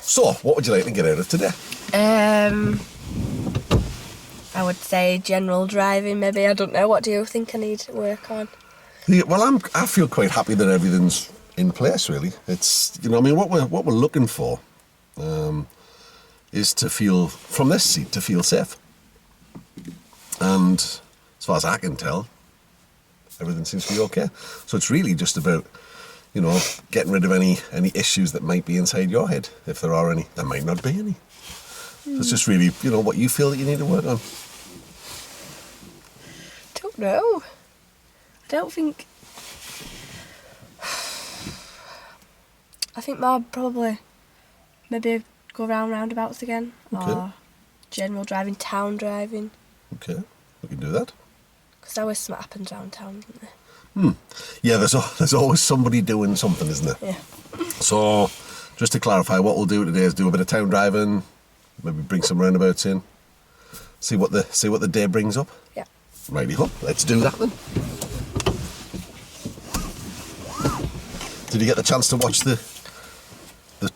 So, what would you like to get out of today? I would say general driving, maybe. I don't know. What do you think I need to work on? Yeah, well, I feel quite happy that everything's in place. Really, it's what we're looking for is to feel from this seat to feel safe. And as far as I can tell, everything seems to be okay. So it's really just about, getting rid of any issues that might be inside your head. If there are any, there might not be any. So it's just really, what you feel that you need to work on. Don't know. I don't think... I think more probably maybe go around roundabouts again. Okay. Or general driving, town driving. Okay, we can do that. Because there always something happens around town, isn't there? Yeah, there's always somebody doing something, isn't there? Yeah. So, just to clarify, what we'll do today is do a bit of town driving, maybe bring some roundabouts in, see what the day brings up. Yeah. Righty-ho, let's do that then. Did you get the chance to watch the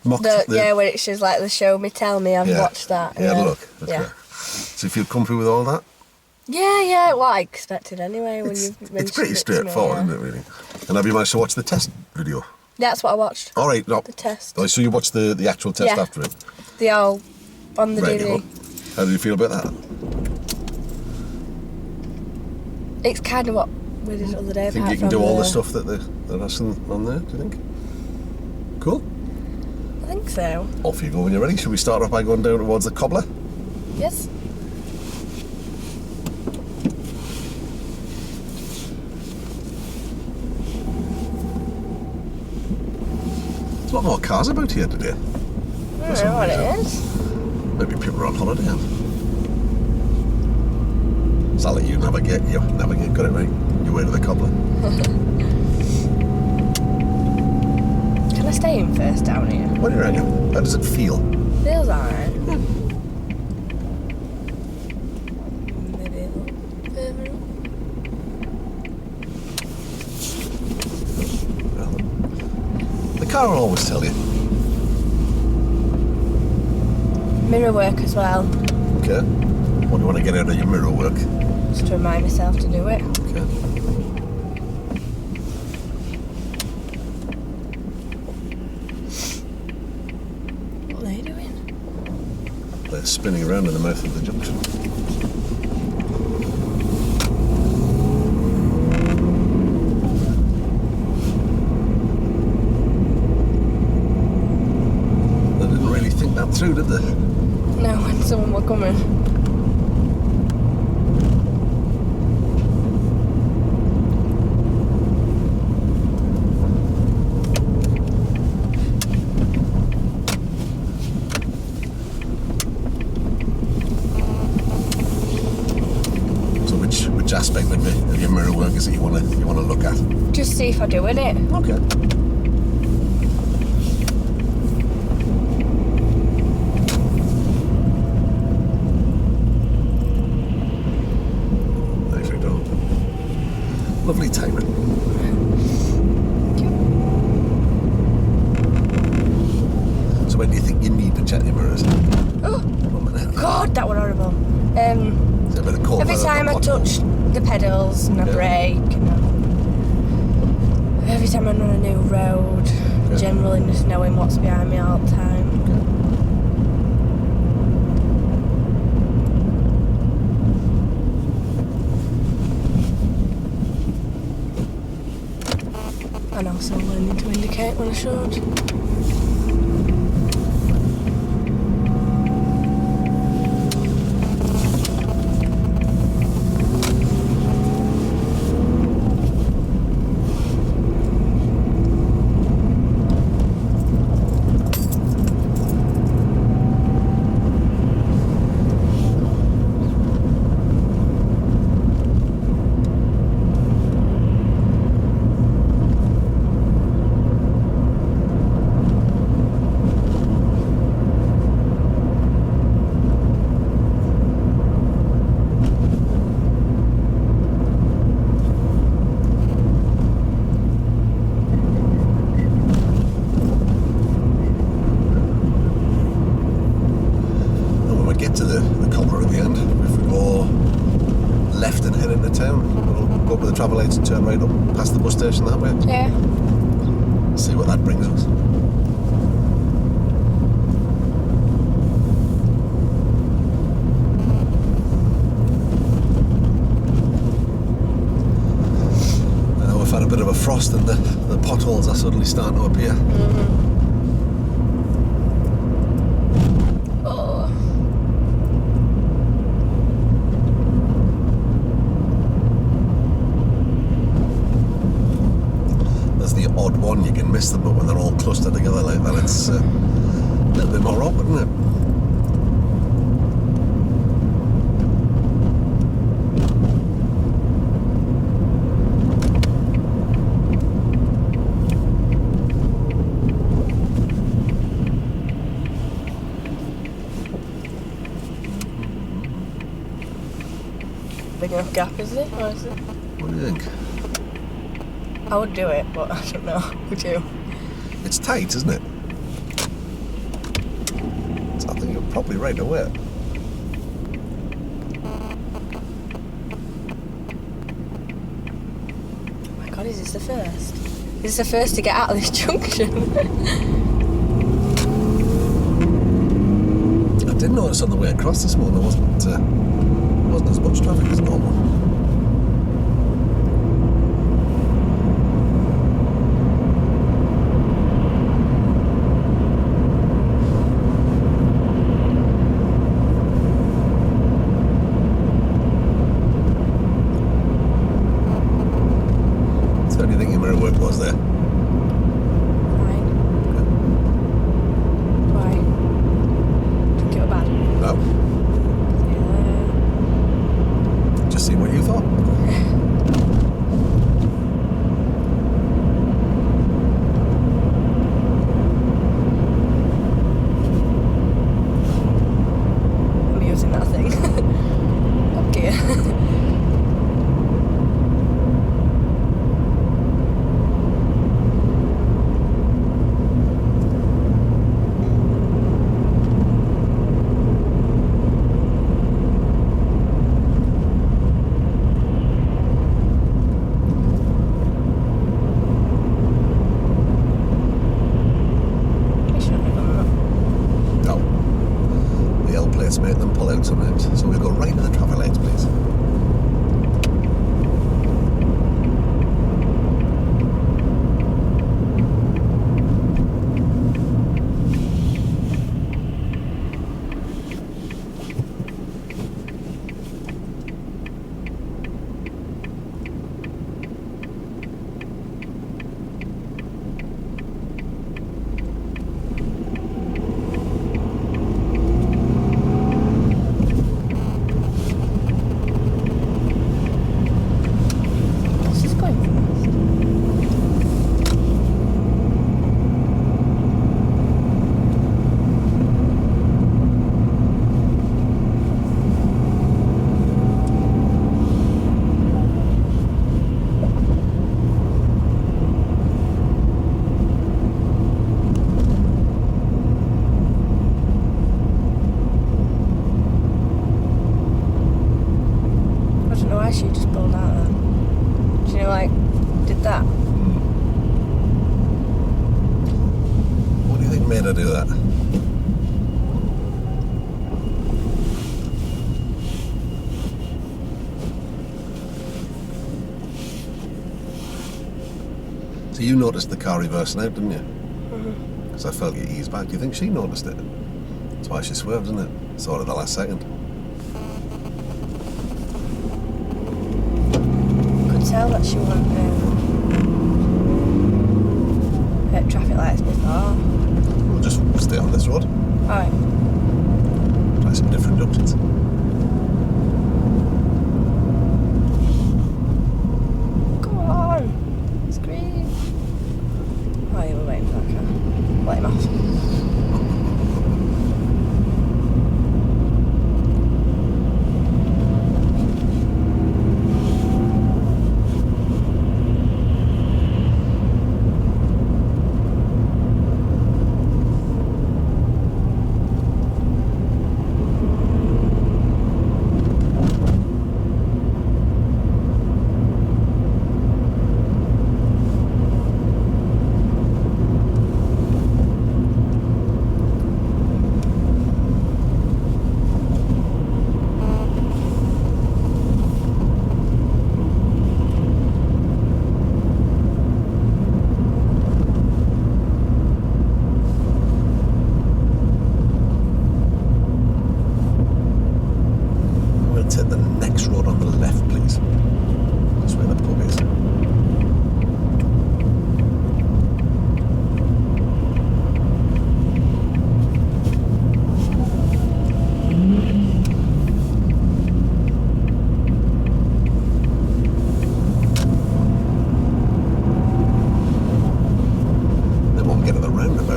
mock? Yeah, when it's just like the show me, tell me, I've watched that. Yeah, look. That's great. So you feel comfy with all that? Yeah, what I expected anyway. It's pretty straightforward, isn't it, really? And have you managed to watch the test video? Yeah, that's what I watched. All right, no. The test. Oh, so you watched the actual test after it? They all on the DVD. How did you feel about that? It's kind of what we did the other day. Think you can do all the stuff that they're asking on there, do you think? Cool. I think so. Off you go when you're ready. Should we start off by going down towards the cobbler? Yes. There's a lot more cars about here today. I don't know what it is. Maybe people are on holiday. So I'll let you navigate. Got it right. Your way to the cobbler. Can I stay in first down here? What do you reckon? How does it feel? Feels alright. Maybe a little further up. Well, the car will always tell you. Mirror work as well. Okay. What do you want to get out of your mirror work? Just to remind myself to do it. Okay. What are they doing? They're spinning around in the mouth of the junction. They didn't really think that through, did they? No, when someone were coming. Which aspect of your mirror work is it you want to look at? Just see if I do it. Okay. Nicely done. Lovely timing. So when do you think you need to check your mirrors? Oh, God, that was horrible. Every time I touch the pedals and I brake, and every time I'm on a new road, generally just knowing what's behind me all the time. And also learning to indicate when I should. with the travel lights and turn right up past the bus station that way? Yeah. See what that brings us. We've had a bit of a frost and the potholes are suddenly starting to appear. Oh. There's the odd one, you can miss them, but when they're all clustered together like that, it's a little bit more awkward, isn't it? Big enough gap, is it? Or is it? What do you think? I would do it, but I don't know. Would you? It's tight, isn't it? So I think you're probably right away. Oh my god, is this the first? Is this the first to get out of this junction? I did notice on the way across this morning there wasn't as much traffic as normal. So how do you think your mirror work was there? Fine. Why? Think it was bad. No? Yeah. Just see what you thought. I'm using that thing. Okay. We shouldn't have done that. No. The L plates make them pull out sometimes. So we'll go right to the traffic lights, please. What's this going for? I don't know why she just pulled out then. Do you know, like, did that? What do you think made her do that? So you noticed the car reversing out, didn't you? Because I felt you ease back. Do you think she noticed it? That's why she swerved, isn't it? Sort of the last second. Could tell that she wasn't at traffic lights before. We'll just stay on this road. Alright. Try some different junctions. Come on! Scream! Oh, you were waiting for that car. Let him off.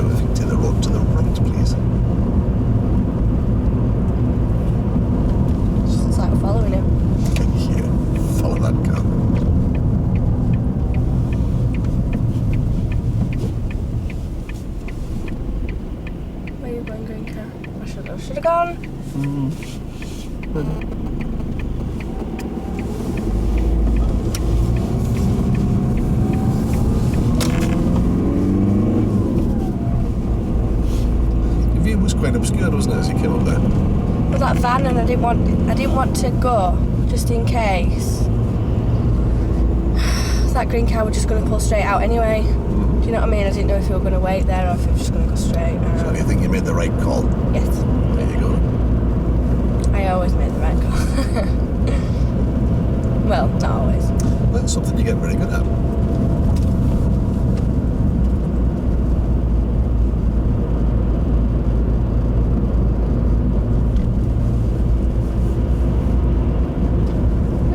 moving to the road to the right, please. It's like we're following him. Yeah, follow that car. Where are you going, green car? I should have gone. The view was quite obscured, wasn't it, as you came up there? With that van, and I didn't want to go just in case. That green car was just going to pull straight out anyway. Do you know what I mean? I didn't know if you were going to wait there or if it was just going to go straight. So do you think you made the right call? Yes. There you go. I always made the right call. Well, not always. Well, it's something you get very good at.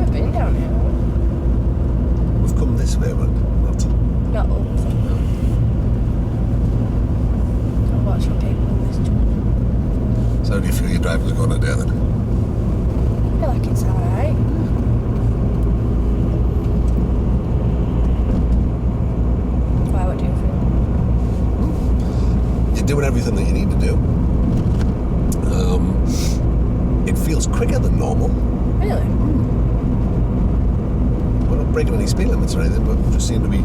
I've been down here. We've come this way, but Not up. I'll watch for people in this job. So how do you feel your driving's going today then? I feel like it's alright. Why, what do you feel? You're doing everything that you need to do. It feels quicker than normal. Really? We're not breaking any speed limits or anything, but we just seem to be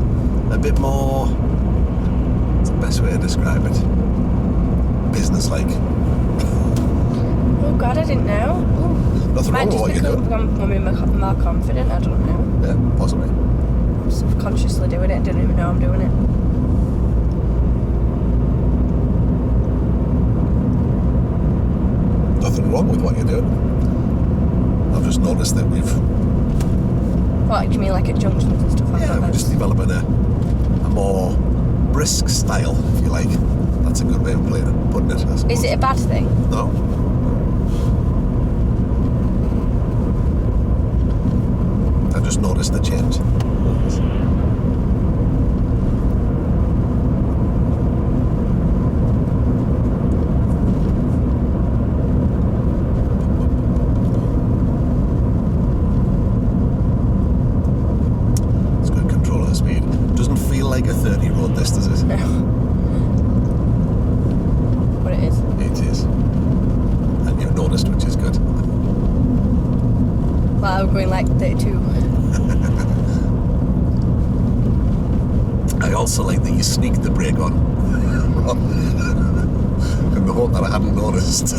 a bit more, what's the best way to describe it? Business-like. Oh God, I didn't know. Nothing Might wrong with just what you're because doing. I'm more confident, I don't know. Yeah, possibly. I'm subconsciously doing it, don't even know I'm doing it. Nothing wrong with what you're doing. I've just noticed that we've, What, do you mean like at junctions and stuff like that? we're just developing a more brisk style, if you like. That's a good way of putting it, I suppose. Is it a bad thing? No. I just noticed the change. It's good control of the speed. Doesn't feel like a 30 road this, does it? No. But it is. It is. And you've noticed, which is good. Well, I'm going like 32. I also like that you sneaked the brake on. In the hope that I hadn't noticed.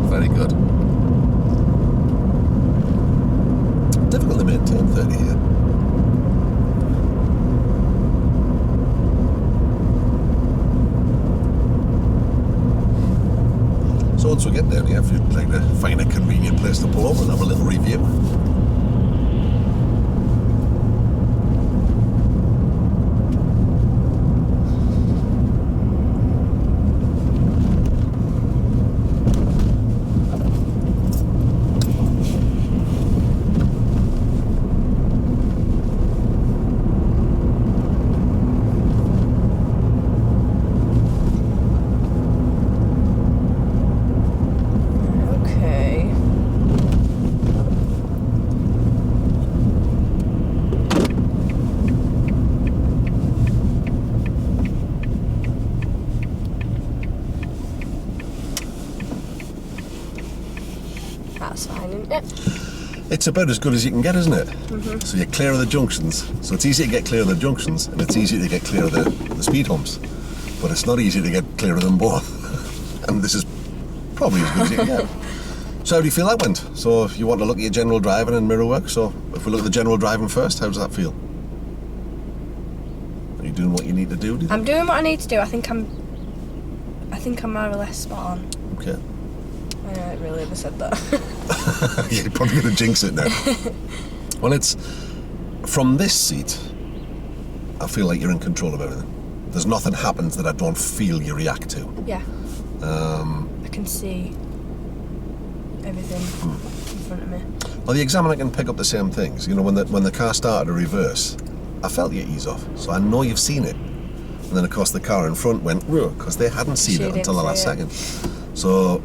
Very good. Difficult to maintain 30 here. So once we get down here, if you'd like to find a convenient place to pull over and have a little review. Okay. That's fine, isn't it? It's about as good as you can get, isn't it? Mm-hmm. So you're clear of the junctions. So it's easy to get clear of the junctions, and it's easy to get clear of the speed humps. But it's not easy to get clear of them both. And this is probably as good as you can get. So how do you feel that went? So if you want to look at your general driving and mirror work, so if we look at the general driving first, how does that feel? Are you doing what you need to do? Do you think? I'm doing what I need to do. I think I'm more or less spot on. Okay. I know it really ever said that. You're probably going to jinx it now. Well, it's from this seat, I feel like you're in control of everything. There's nothing happens that I don't feel you react to. Yeah. I can see everything in front of me. Well, the examiner can pick up the same things. You know, when the car started to reverse, I felt you ease off, so I know you've seen it. And then, of course, the car in front went, because they hadn't seen it until the last second. So,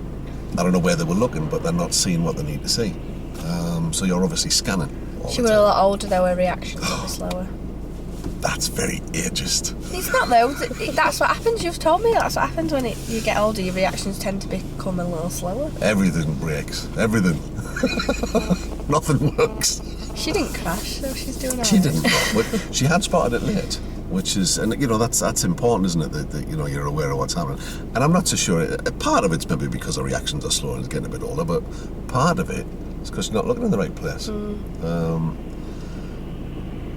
I don't know where they were looking, but they're not seeing what they need to see. So you're obviously scanning. She was a lot older, though, her reactions were slower. That's very ageist. It's not, though. That's what happens. You've told me that's what happens when you get older. Your reactions tend to become a little slower. Everything breaks. Everything. Nothing works. She didn't crash, so she's doing all right. She didn't, but she had spotted it late, which is, and you know, that's important, isn't it? That you know, you're aware of what's happening. And I'm not so sure. Part of it's maybe because her reactions are slow and getting a bit older, but part of it is because she's not looking in the right place.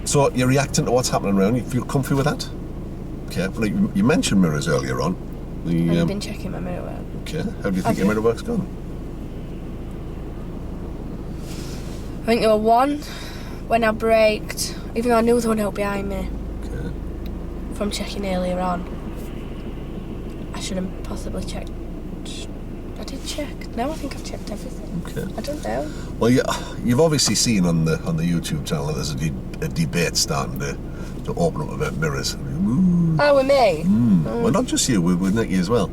So you're reacting to what's happening around. You feel comfy with that? Okay. Like you mentioned mirrors earlier on. I've been checking my mirror work. Okay. How do you think your mirror work's gone? I think there were one when I braked, even though I knew there was no one behind me. Okay. From checking earlier on. I should have possibly checked. I did check. No, I think I've checked everything. Okay. I don't know. Well, you've obviously seen on the YouTube channel there's a debate starting to open up about mirrors. Oh, with me? Well, not just you, with Nikki as well.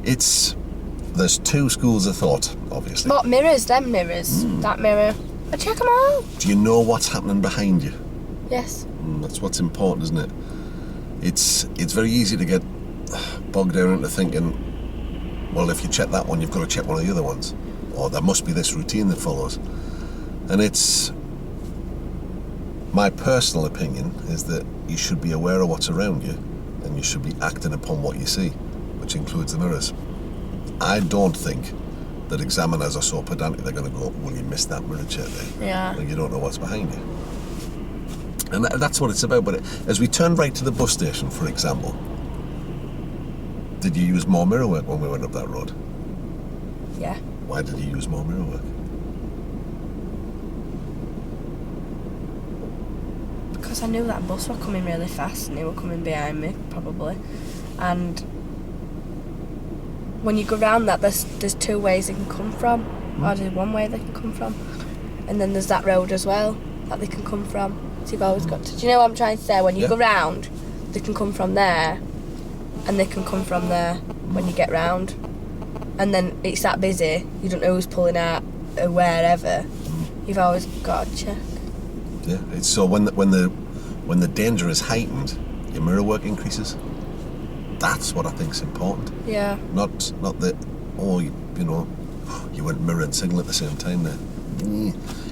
There's two schools of thought, obviously. What mirrors? Them mirrors. That mirror. I check them all. Do you know what's happening behind you? Yes. That's what's important, isn't it? It's very easy to get bogged down into thinking, well, if you check that one, you've got to check one of the other ones. Or there must be this routine that follows. And it's... My personal opinion is that you should be aware of what's around you and you should be acting upon what you see, which includes the mirrors. I don't think that examiners are so pedantic they're going to go, well, you missed that mirror check there. Yeah. And you don't know what's behind you. And that's what it's about. But as we turned right to the bus station, for example, did you use more mirror work when we went up that road? Yeah. Why did you use more mirror work? Because I knew that bus were coming really fast and they were coming behind me, probably. And when you go round that, there's two ways they can come from. Or there's one way they can come from. And then there's that road as well that they can come from. So you've always got to... Do you know what I'm trying to say? When you go round, they can come from there and they can come from there when you get round. And then it's that busy, you don't know who's pulling out or wherever. You've always got to check. Yeah, it's so when the danger is heightened, your mirror work increases. That's what I think is important. Yeah. Not that, you went mirror and signal at the same time there.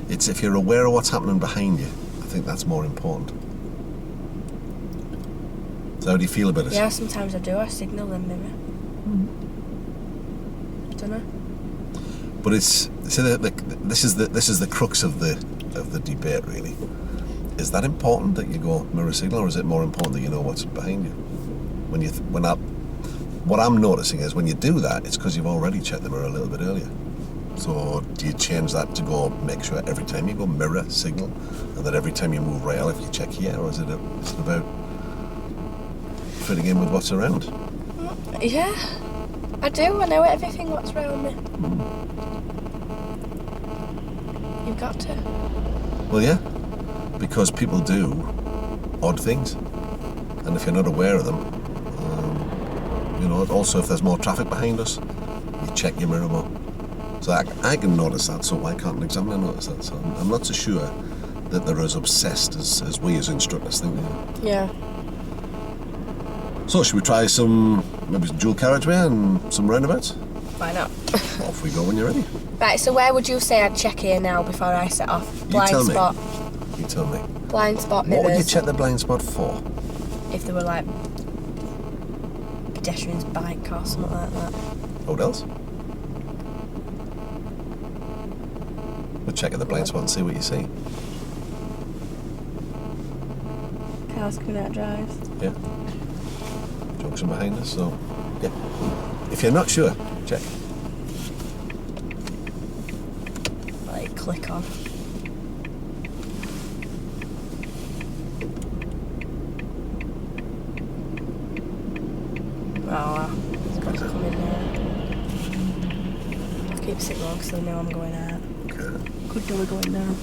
It's if you're aware of what's happening behind you, I think that's more important. So how do you feel about it? Yeah, sometimes I do. I signal them mirror. I don't know. But this is the crux of the debate, really. Is that important that you go mirror signal, or is it more important that you know what's behind you? What I'm noticing is when you do that, it's because you've already checked the mirror a little bit earlier. So do you change that to go make sure every time you go mirror signal, and then every time you move rail, if you check here, or is it about fitting in with what's around? Yeah, I do. I know everything what's around me. You've got to. Well, yeah, because people do odd things, and if you're not aware of them, also if there's more traffic behind us, you check your mirror more. So I can notice that, so why can't an examiner notice that? So I'm not so sure that they're as obsessed as we as instructors think they are. Yeah. So should we try some dual carriageway and some roundabouts? Why not? Off we go when you're ready. Right, so where would you say I'd check here now before I set off? Blind spot. You tell me. Blind spot mirrors. What would you check the blind spot for? If they were like pedestrian's bike or something like that. What else? We'll check at the blind spot and see what you see. Cars coming out drives. Yeah. Junction behind us, so yeah. If you're not sure, check. Like click on. Oh, it's got to come in there. I'll keep it long because they know I'm going out. Okay. Could do it going down.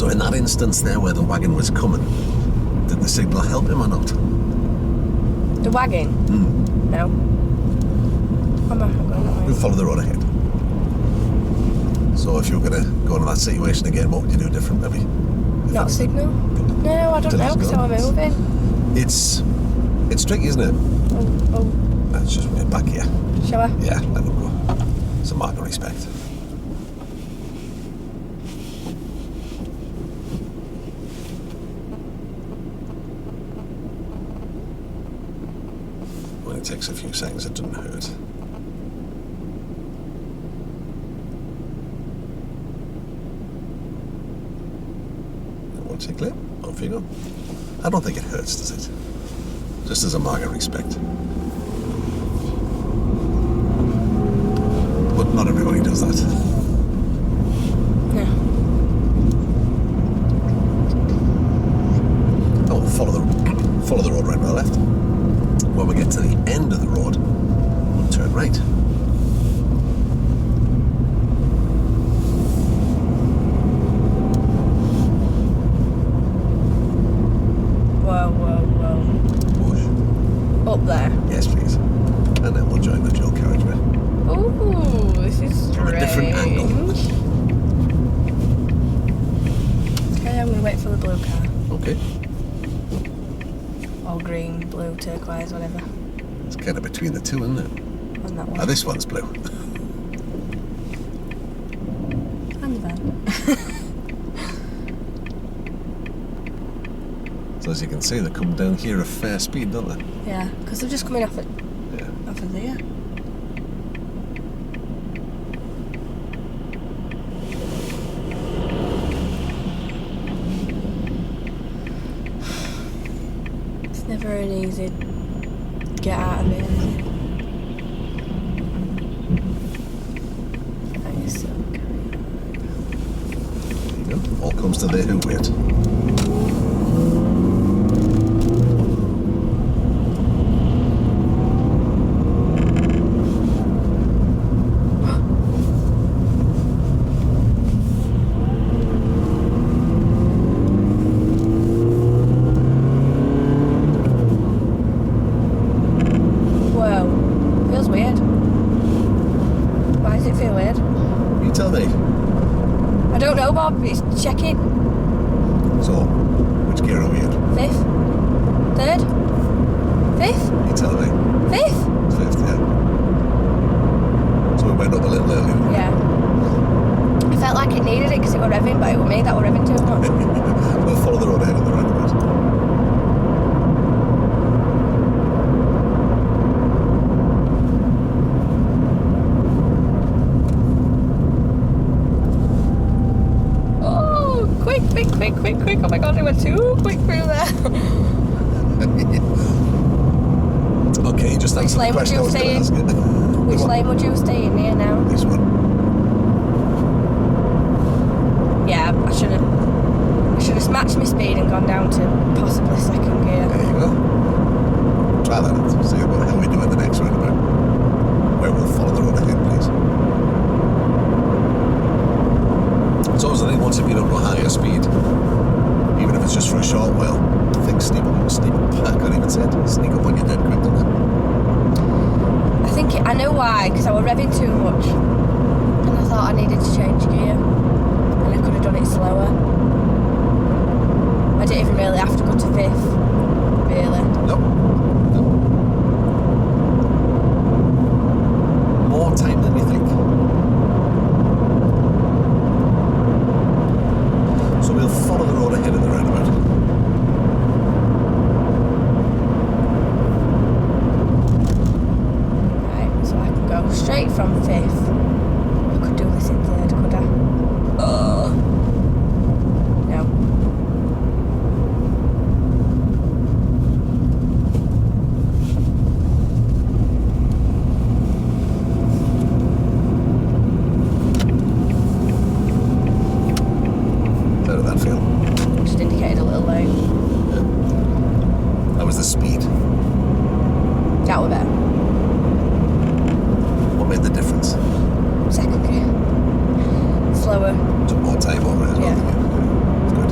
So in that instance there where the wagon was coming, did the signal help him or not? The wagon? No. I'm not going that way. We'll follow the road ahead. So if you were going to go into that situation again, what would you do different maybe? Not signal? No, I don't know, because how I'm moving. It's tricky, isn't it? Oh. Let's just wait back here. Shall I? Yeah, let him go. It's a mark of respect. When it takes a few seconds, it doesn't hurt. One tickle it, off you go. I don't think it hurts, does it? Just as a mark of respect. But not everybody does that. No. Oh, we'll follow the road right by the left. When we get to the end of the road, we'll turn right. Whoa. Push. Up there. Yes, please. And then we'll join the dual carriageway. Ooh, this is strange. From a different angle. Okay, I'm going to wait for the blue car. Okay. Or green, blue, turquoise, whatever. It's kind of between the two, isn't it? On that one. Ah, this one's blue. And the van. So as you can see, they come down here at fair speed, don't they? Yeah, because they're just coming off of there. It's never an easy get out of it, is it? That is so great. There you go. All comes to they who wait. Tell me. I don't know, Bob. It's checking. So, which gear are we in? 5th? 3rd? 5th? You tell me. 5th? It's 5th, yeah. So we went up a little earlier. Yeah. I felt like it needed it because it were revving, but it was me that were revving too much. We'll follow the road ahead on the roundabout. Quick. Oh my god, I went too quick through there. Okay, you just answered the question I was going to ask you. Which lane would you stay in here now? This one. Yeah, I should have matched my speed and gone down to possibly 2nd gear. There you go. Try that and see what the hell we do at the next roundabout. Where we'll follow the road ahead, please. It's always the thing, once if you don't go higher speed, even if it's just for a short while, things sneak up, I can't even say it, sneak up on you dead quick, don't they? I know why, because I was revving too much, and I thought I needed to change gear, and I could have done it slower. I didn't even really have to go to 5th, really. Nope. More time than you think. So we'll follow the road ahead of the roundabout. Right, so I can go straight from 5th. I could do this in 3rd, could I? No. How did that feel? Just indicated a little late. Yeah. That was the speed. That were better. What made the difference? 2nd gear. Slower. Took more time over it as well. Yeah. Didn't you? It's good.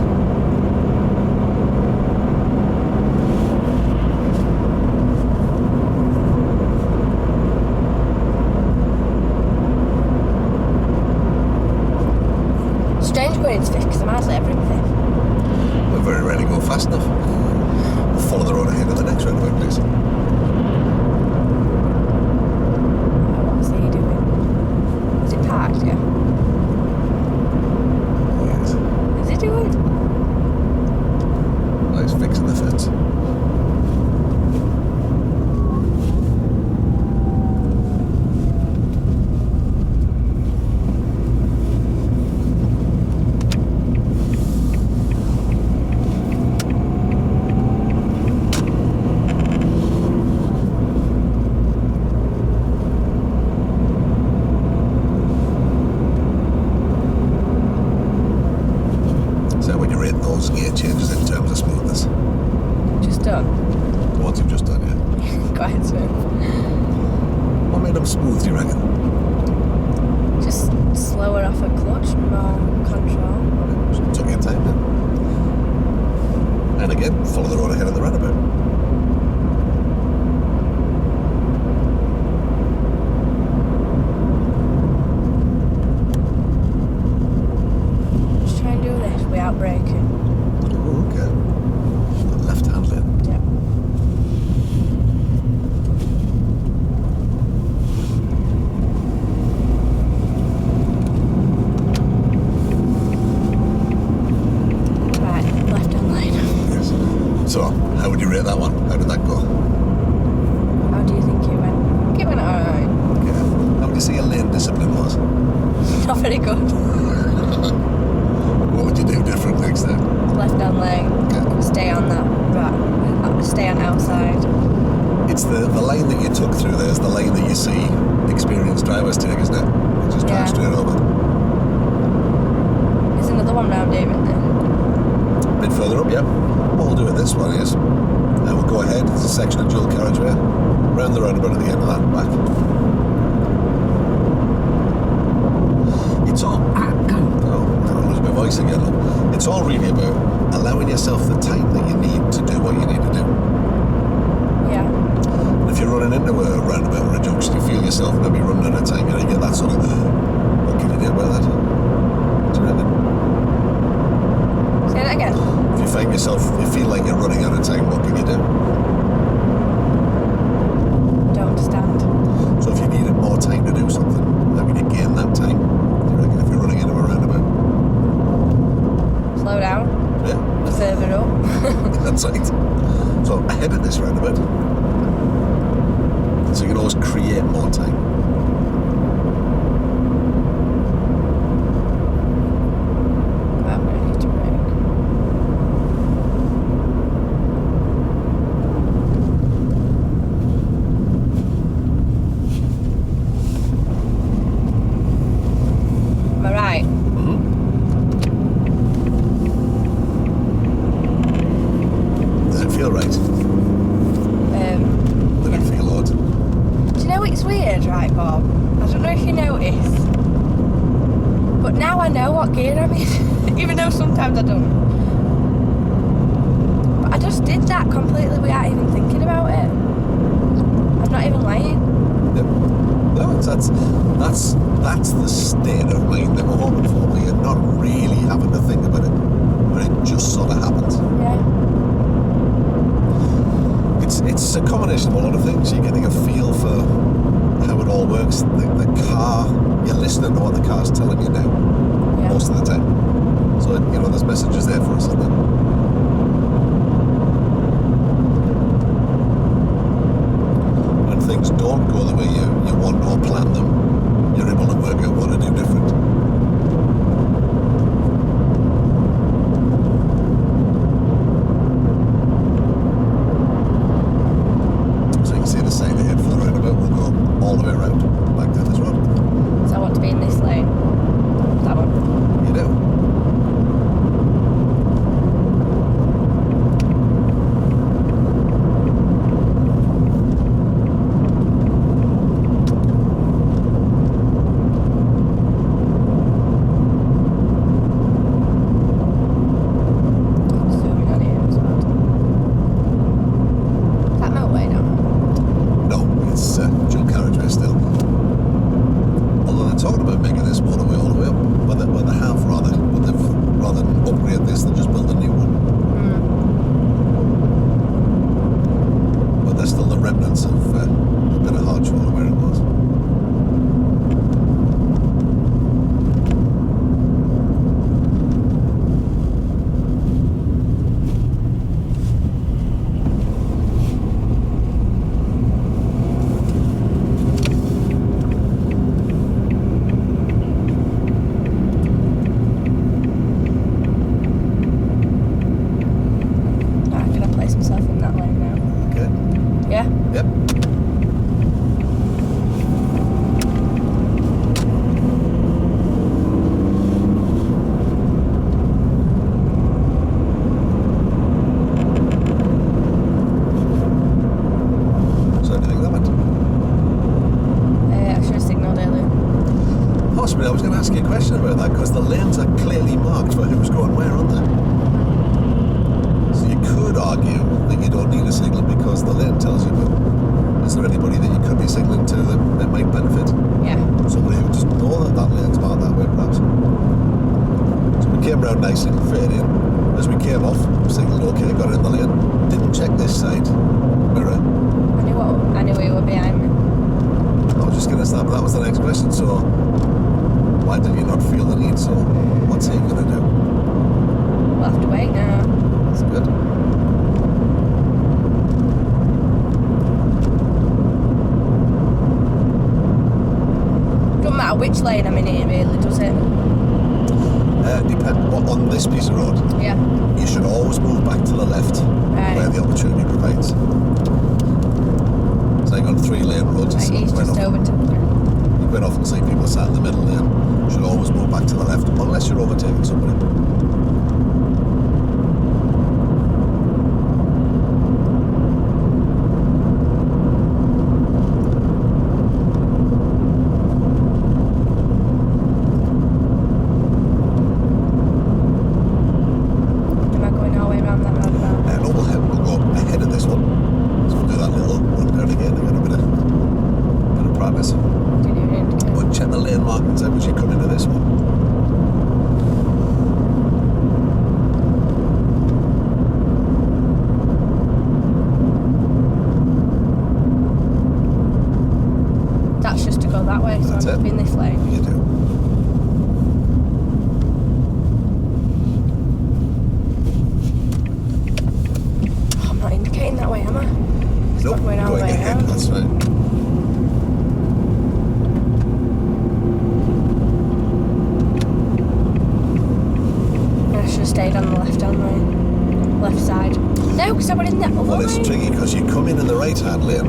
going into fifth because I'm hardly ever in fifth. We very rarely go fast enough. We'll follow the road ahead of the next roundabout, please. What is he doing? Is it parked? Yeah. Yes. Is he doing? Oh, he's fixing the fence. So when you rate those gear changes in terms of smoothness, Just done. the ones you've just done, yeah. Quite smooth. What made them smooth, do you reckon? Just slower off a clutch, more control. Just took your time then. And again, follow the road ahead of the roundabout. Just try and do this without braking. Oh, okay. Left hand lane. Yeah. Right, left hand lane. Yes. So, how would you rate that one? How did that go? How do you think it went? It went alright. Okay. How would you say your lane discipline was? Not very good. What would you do different next time? Left hand lane. Okay. Stay on that. Right. Stay on outside. It's the lane that you took through there is the lane that you see experienced drivers take, isn't it? You just drive Yeah. straight over. There's another one round here, isn't there? A bit further up, yeah. What we'll do with this one is, we'll go ahead. There's a section of dual carriageway. Round the roundabout at the end of that and back. It's all... I'll lose my voice again. It's all really about allowing yourself the time that you need to do what you need to do. Yeah. And if you're running into a roundabout or a junction, you feel yourself maybe running out of time, you get that sort of, what can you do about that? Do you reckon? Say that again. If you find yourself, you feel like you're running out of time, what can you do? Don't understand. So if you needed more time to do something, how can you gain that time? Do you reckon if you're running into a roundabout? Slow down. Yeah, Further up. that's right. So ahead of this roundabout, so you can always create more time. I'm ready to brake. Am I right? Mm-hmm. Does it feel right? Does it feel odd? Do you know it's weird, right, Bob? I don't know if you noticed, but now I know what gear I'm in, even though sometimes I don't. But I just did that completely without even thinking about it. I'm not even lying. Yep. No, that's the state of mind that we're hoping for, where you're not really having to think about it, but it just sort of happens. Yeah. It's a combination of a lot of things. You're getting a feel for how it all works. The car, you're listening to what the car's telling you now, Yeah. most of the time. So, there's messages there for us, isn't there? When things don't go the way you want or plan them, you're able to work out what to do different. So you can see the sign ahead for the roundabout. We'll go all the way around back down this road. So I want to be in this lane. That one. You do. ask you a question about that, because the lanes are clearly marked for who's going where, aren't they? So you could argue that you don't need a signal because the lane tells you, but is there anybody that you could be signalling to that might benefit? Yeah. Somebody who doesn't know that lane's marked that way, perhaps. So we came round nicely and faded in. As we came off, signalled okay, got in the lane. Didn't check this side mirror. I knew you were behind me. I was just going to start, but that was the next question. So why did you not feel the need? So what's he going to do? We'll have to wait now. That's good. Doesn't matter which lane I'm in here, really, does it? On this piece of road, Yeah. you should always move back to the left where the opportunity provides. It's like on 3-lane roads. Right, he's just overtook me. You quite often see people sat in the middle lane. You should always move back to the left unless you're overtaking somebody. Am I going all the way around that roundabout? And we'll go ahead of this one. So we'll do that little run down again to get a bit of practice. Did you indicate? But check the lane markings out as you come into this one. That's just to go that way, so That's I'm it. in this lane. You do. Oh, I'm not indicating that way, am I? Nope, going all the going way ahead, around. that's right. I should have stayed on the left-hand lane. Left side. No, because I went in that other Well, lane. it's tricky because you come in the right-hand lane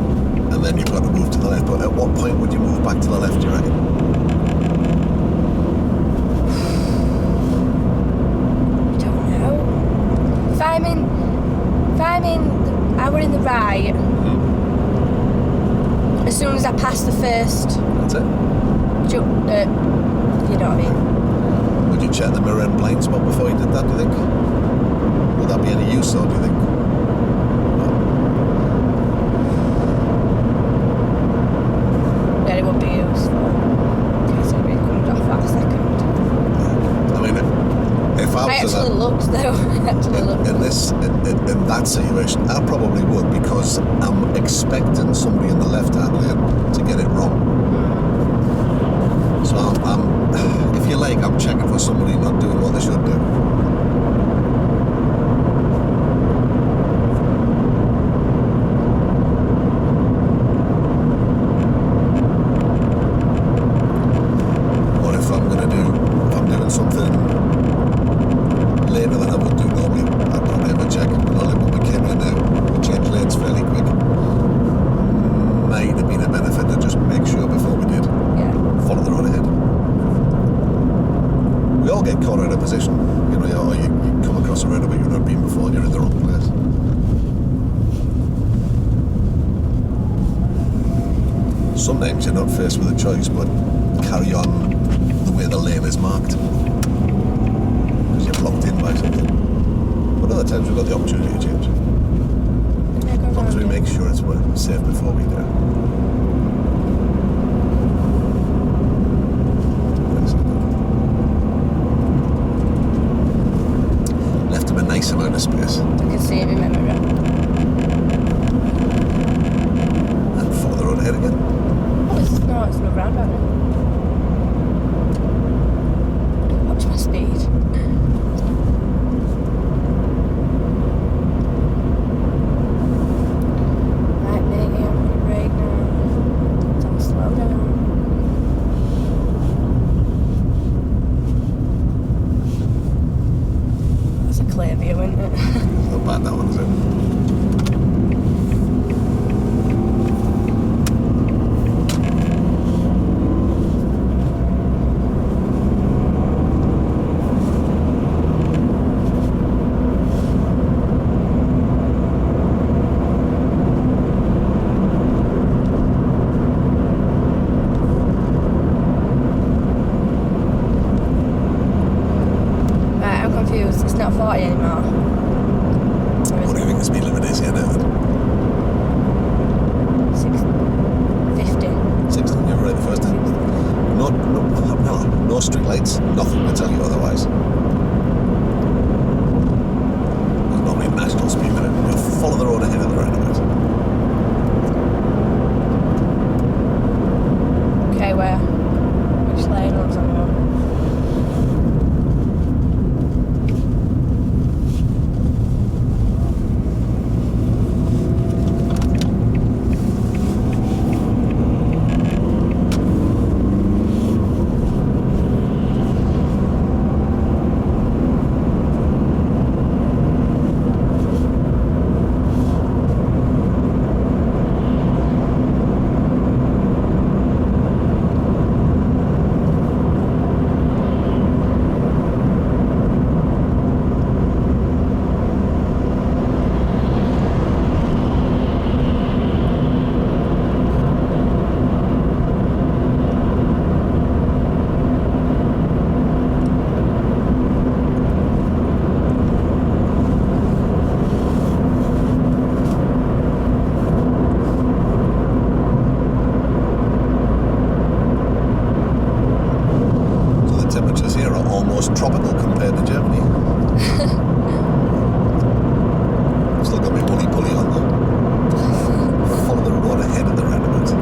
and then you've got to move to the left. But at what point would you move back to the left, do you reckon? I don't know. If I'm in, I were in the right. As soon as I pass the first That's it. jump, you know what I mean? Would you check the mirror and blind spot before you did that, do you think? Would that be any use, or do you think? No. Yeah, it would be useful. Okay, so it comes off that second. I mean, if I I was actually looked though. I actually looked. in that situation, I probably would, because I'm expecting somebody in the left-hand lane to get it wrong. So if you like, I'm checking for somebody not doing what they should do. Or if I'm doing something later than I would do normally, I'd probably have a check. But like when we came in now, we changed lanes fairly quick. Might have been a benefit to just make sure before we did. Yeah. Follow the road ahead. We all get caught in a position, you know, or you come across a roundabout you've not been before and you're in the wrong place. Sometimes you're not faced with a choice, but carry on the way the lane is marked, because you're blocked in by something. But other times we've got the opportunity to change, as long as we make sure it's safe before we do. Left him a nice amount of space. I can see him in my mirror. And follow the road ahead again. Oh, it's not roundabout now. Watch my speed. Right, mate, I'm right now. Don't slow down. That's a clear view, isn't it? Not bad, that one, is it? feels it's not 40 anymore. What do you think the speed limit is here now? 50. 60, you were right the first time. No street lights, nothing to tell you otherwise. There's not really national speed limit. You'll follow the road ahead of the roundabout. Okay, where? Which lane was on? Tropical compared to Germany. Still got my woolly pulley on though. Follow the road ahead of the roundabout.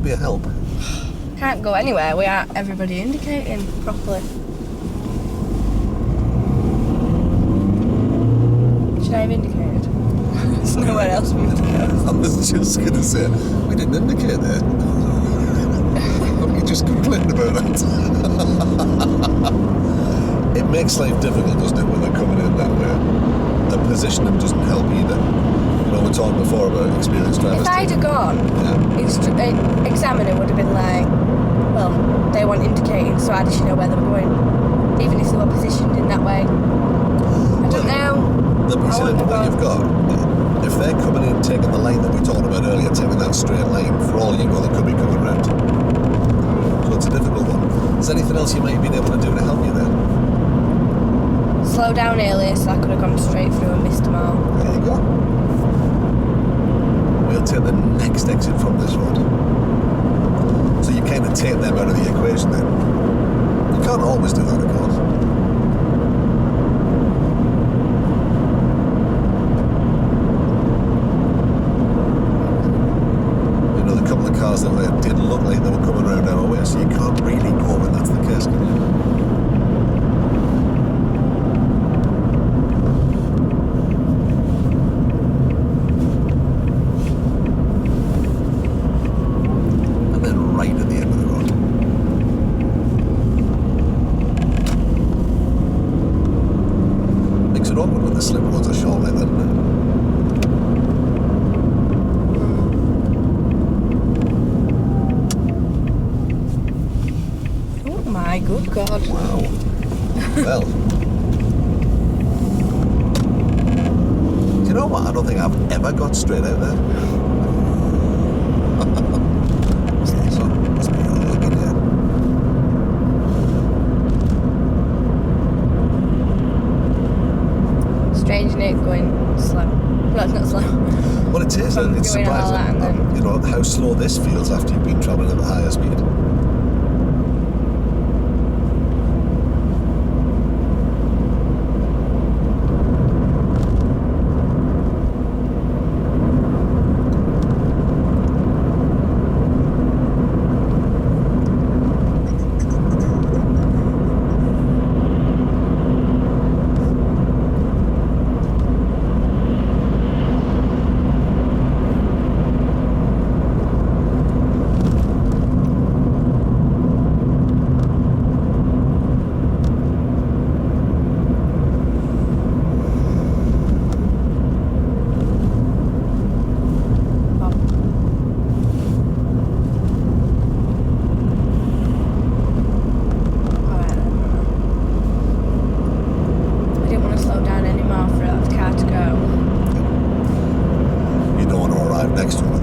Be a help. Can't go anywhere without everybody indicating properly. Should I have indicated? There's nowhere else we have to go. I was just going to say, we didn't indicate there. We just complained about that. It makes life difficult, doesn't it, when they're coming in that way? The positioning doesn't help either. You know, we were talking before about experienced drivers. If I'd have gone, examiner would have been like, well, they weren't indicating, so how did she know where they were going? Even if they were positioned in that way. I don't know. The what you've got, if they're coming in taking the lane that we talked about earlier, taking that straight lane, for all you know, they could be coming round. So it's a difficult one. Is there anything else you might have been able to do to help you there? Slow down earlier so I could have gone straight through and missed them all. There you go. We'll take the next exit from this road. So you kind of take them out of the equation then. You can't always do that, of course. You know, the couple of cars that were there did look like they were coming around our way, so you can't really go when that's the case, can you? The slip roads are short like that, isn't it? Oh my good God. Wow. Well. Do you know what? I don't think I've ever got straight out there. So, must be looking here. Strange, isn't it, going slow? No, it's not slow. Well, it is, and it's surprising, you know, how slow this feels after you've been travelling at the higher speed.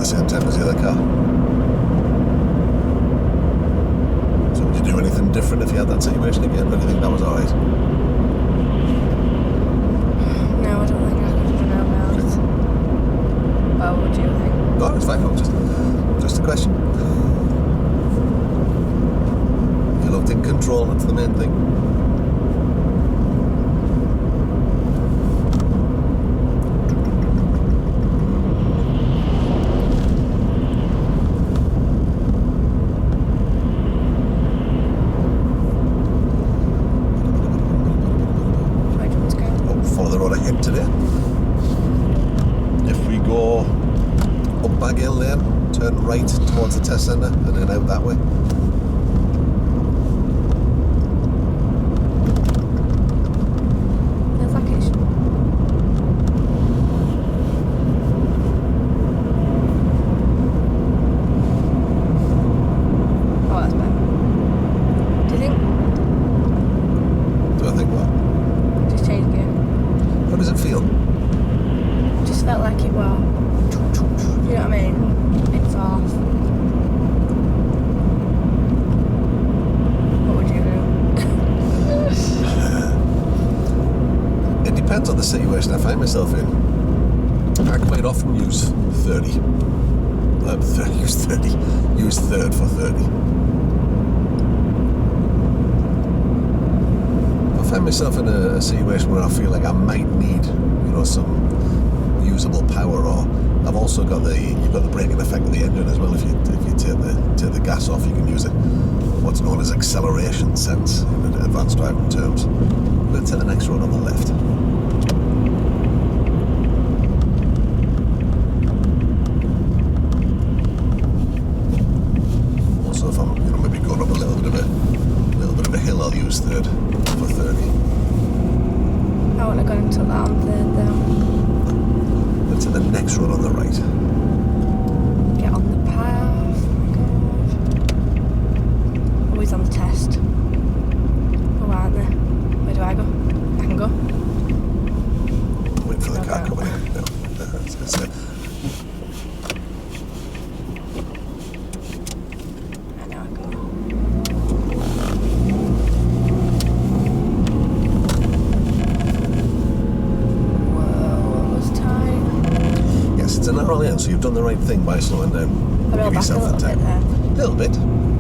the same time as the other car. So would you do anything different if you had that situation again, or do you think that was alright? No, I don't think I could do roundabouts. Well, what do you think? No, it's fine. No, just a question. You looked in control. That's the main thing. Where do you want to go? Follow the road ahead today. If we go up Bag Hill Lane, turn right towards the test centre and then out that way. There's location. Oh, that's better. Do you think? Do I think what? Just change gear. How does it feel? Just felt like it was. You know what I mean? It's off. What would you do? It depends on the situation I find myself in. I quite often use 30. Use 30. Use third for 30. If I find myself in a situation where I feel like I might need, some usable power, or I've also got you've got the braking effect of the engine as well. If you take the gas off, you can use it. What's known as acceleration sense in advanced driving terms. Let's take the next road on the left. Also, if I'm maybe going up a little bit of a hill, I'll use third for 30. I wouldn't have gone until that on third though. Let's take the next road on the right. Get on the path. Oh my god. Always on the test. Oh, aren't they? Where do I go? I can go. Wait for the car Okay. coming in. No, that's it. I know I can go. Whoa, what was time? Yes, it's a narrow lane, so you've done the right thing by slowing down. I rolled Give back a yourself little the bit time. there. A little bit,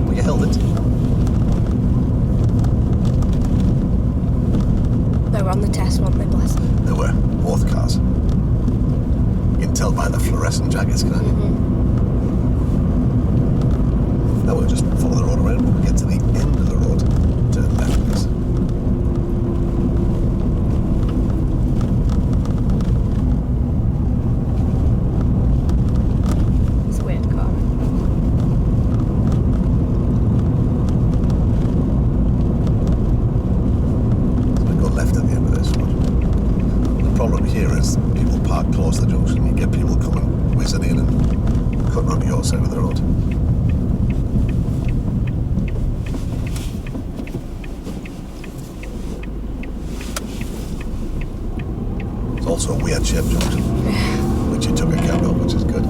but you held it. They were on the test, weren't they, bless them? They were, both cars. You can tell by the fluorescent jackets, can't you? Now we'll just follow the road around. When we get to the end of the road, turn left, please. It's a weird car. So we go left at the end of this road. The problem here is people park close to the junction. You get people coming whizzing in and cutting onto your side of the road. It's also a weird shaped junction, which you took account of, which is good.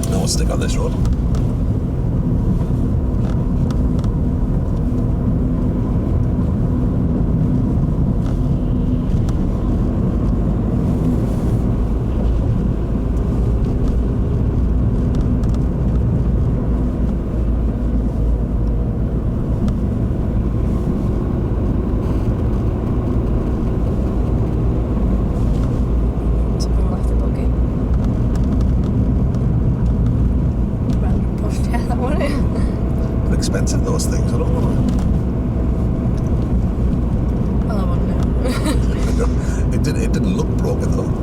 Now we'll stick on this road. Someone left the buggy. Random push test, that wasn't it? They're expensive, those things, I don't know. Well, I wouldn't know. It didn't look broken though.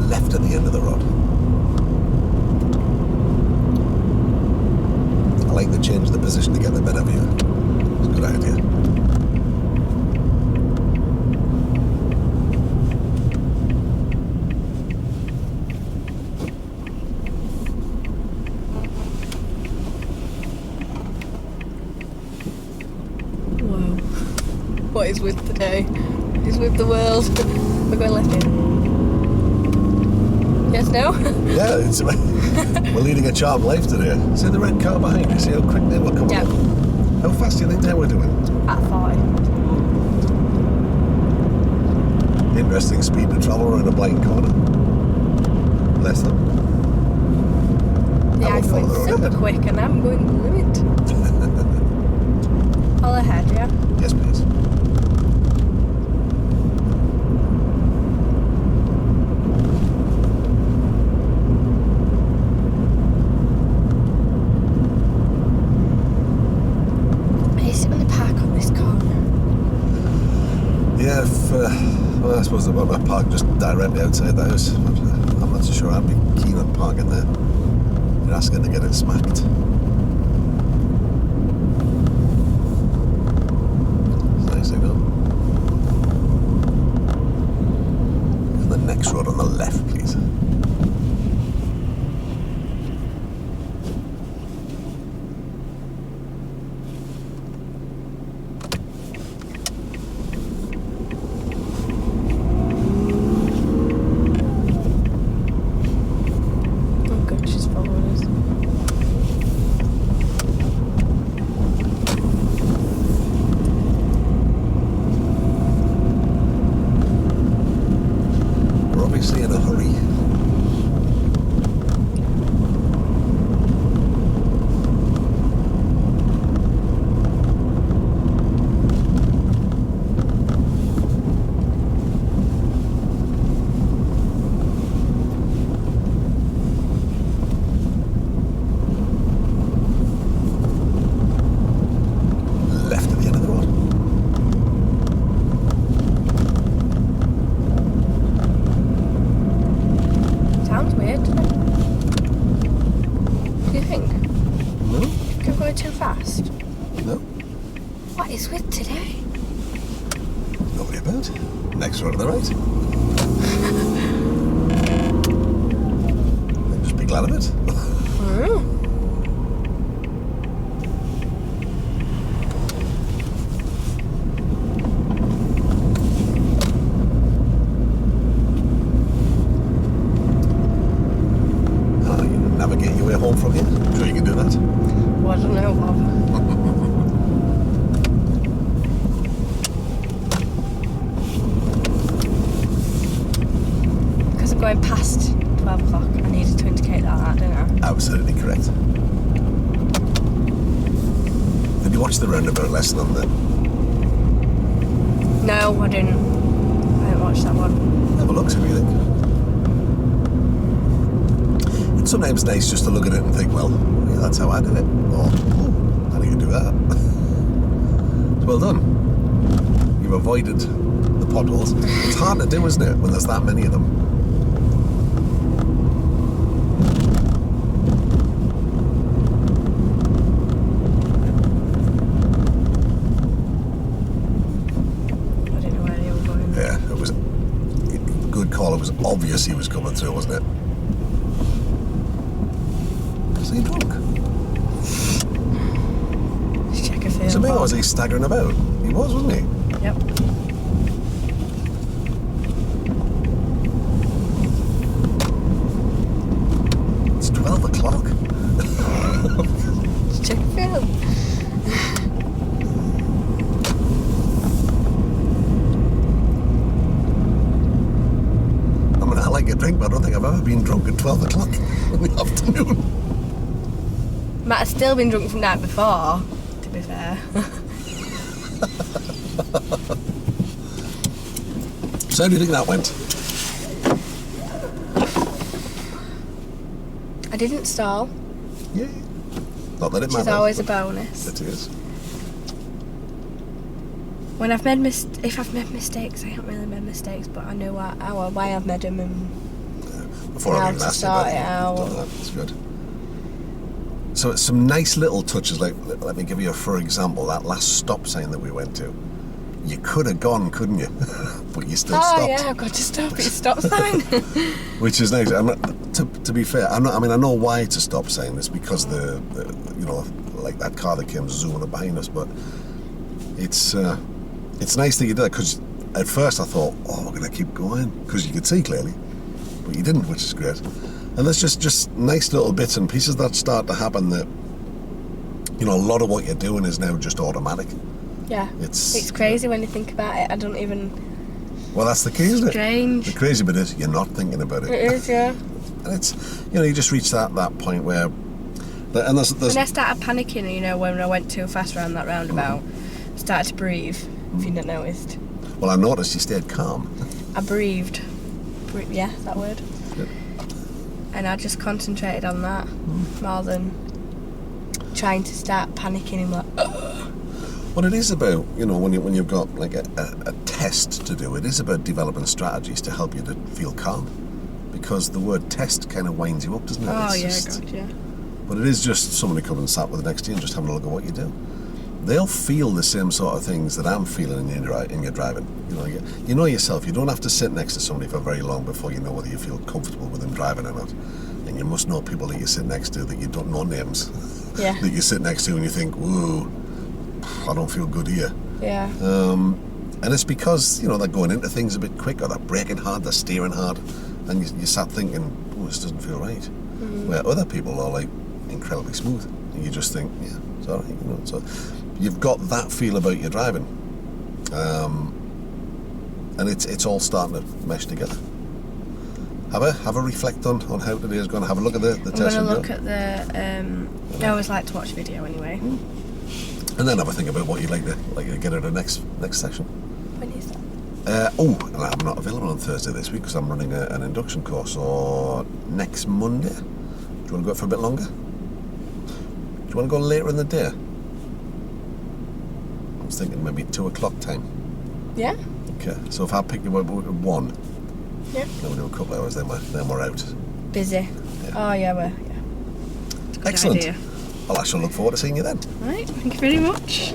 Left at the end of the road. position to get the better view. It's a good idea. Wow. What is with today? What is with the world? We're going left here. Yes, no? Yeah, we're leading a charmed life today. See the red car behind you? See how quick they were coming Yep. up? How fast do you think they were doing? At 40. Interesting speed to travel around a blind corner. Less than. Yeah, I I'm will follow going the road super ahead. quick and I'm going the limit. All ahead, yeah? Yes, please. I used to only park on this corner. Yeah, well, I suppose the one I park just directly outside the house. But I'm not so sure I'd be keen on parking there. You're asking to get it smacked. Nice signal. And the next road on the left, please. Oh god, she's following us. We're obviously in a hurry. Left at the end of the road. Sounds weird, doesn't it? Do you think? No? Could go too fast. No? What is with today? Don't worry about it. Next road on the right. Just be glad of it. You navigate your way home from here. I'm sure you can do that. Well, I don't know, Bob. Because I'm going past 12 o'clock. I needed to indicate that, didn't I? Absolutely correct. Did you watch the roundabout lesson on the... No, I didn't. I didn't watch that one. Have a look, see what you think. It's sometimes nice just to look at it and think, well, yeah, that's how I do it. Or, oh, how do you do that? Well done. You've avoided the potholes. It's hard to do, isn't it, when there's that many of them? I didn't know where they were going. Yeah, it was a good call. It was obvious he was coming through, wasn't it? Was he drunk? Let's check if So maybe was he staggering about? He was, wasn't he? Yep. It's 12 o'clock. Let's check film. I mean, I like a drink, but I don't think I've ever been drunk at 12 o'clock in the afternoon. Might have still been drunk from the night before, to be fair. So how do you think that went? I didn't stall, Yeah. Not that it which is matters. always a but bonus. It is. When I've made if I've made mistakes, I haven't really made mistakes, but I know why I've made them, and Before Now I even to asked you start about it it, out. you've done that. That's good. So it's some nice little touches, like, let me give you a for example, that last stop sign that we went to. You could have gone, couldn't you? But you still stopped. Oh yeah, I've got to stop. It's a stop sign. Which is nice. To be fair, I know why it's a stop sign. It's because the like that car that came zooming up behind us. But it's nice that you did that, because at first I thought, oh, we're going to keep going, because you could see clearly, but you didn't, which is great. And there's just nice little bits and pieces that start to happen that, a lot of what you're doing is now just automatic. Yeah, it's crazy when you think about it. I don't even... Well, that's the key, isn't it? Strange. The crazy bit is you're not thinking about it. It is, yeah. And it's, you just reach that point where... And there's when I started panicking, when I went too fast around that roundabout, I started to breathe, if you'd not noticed. Well, I noticed you stayed calm. I breathed. Yeah, that word. Good. And I just concentrated on that more than trying to start panicking and like, ugh. What it is about, when you've got like a test to do, it is about developing strategies to help you to feel calm. Because the word test kind of winds you up, doesn't it? Oh, God, yeah. But it is just somebody coming and sat with the next to you and just having a look at what you do. They'll feel the same sort of things that I'm feeling in your driving. You know yourself. You don't have to sit next to somebody for very long before you know whether you feel comfortable with them driving or not. And you must know people that you sit next to that you don't know names. Yeah. That you sit next to and you think, whoa, I don't feel good here. Yeah. And it's because, they're going into things a bit quick, or they're braking hard, they're steering hard, and you sat thinking, oh, this doesn't feel right. Where other people are like incredibly smooth. And you just think, yeah, it's all right. So you've got that feel about your driving. And it's all starting to mesh together. Have a reflect on how today is going. Have a look at the test. I'm going to look at the... I always like to watch video anyway. And then have a think about what you'd like to get at the next session. When is that? And I'm not available on Thursday this week because I'm running an induction course. Or next Monday. Do you want to go out for a bit longer? Do you want to go later in the day? I was thinking maybe 2 o'clock time. Yeah. Okay, so if I pick you up at 1, yeah, then we'll do a couple of hours, then we're out. Busy. Yeah. Oh yeah, It's a good Excellent. idea. Well, I shall look forward to seeing you then. Right, thank you very much.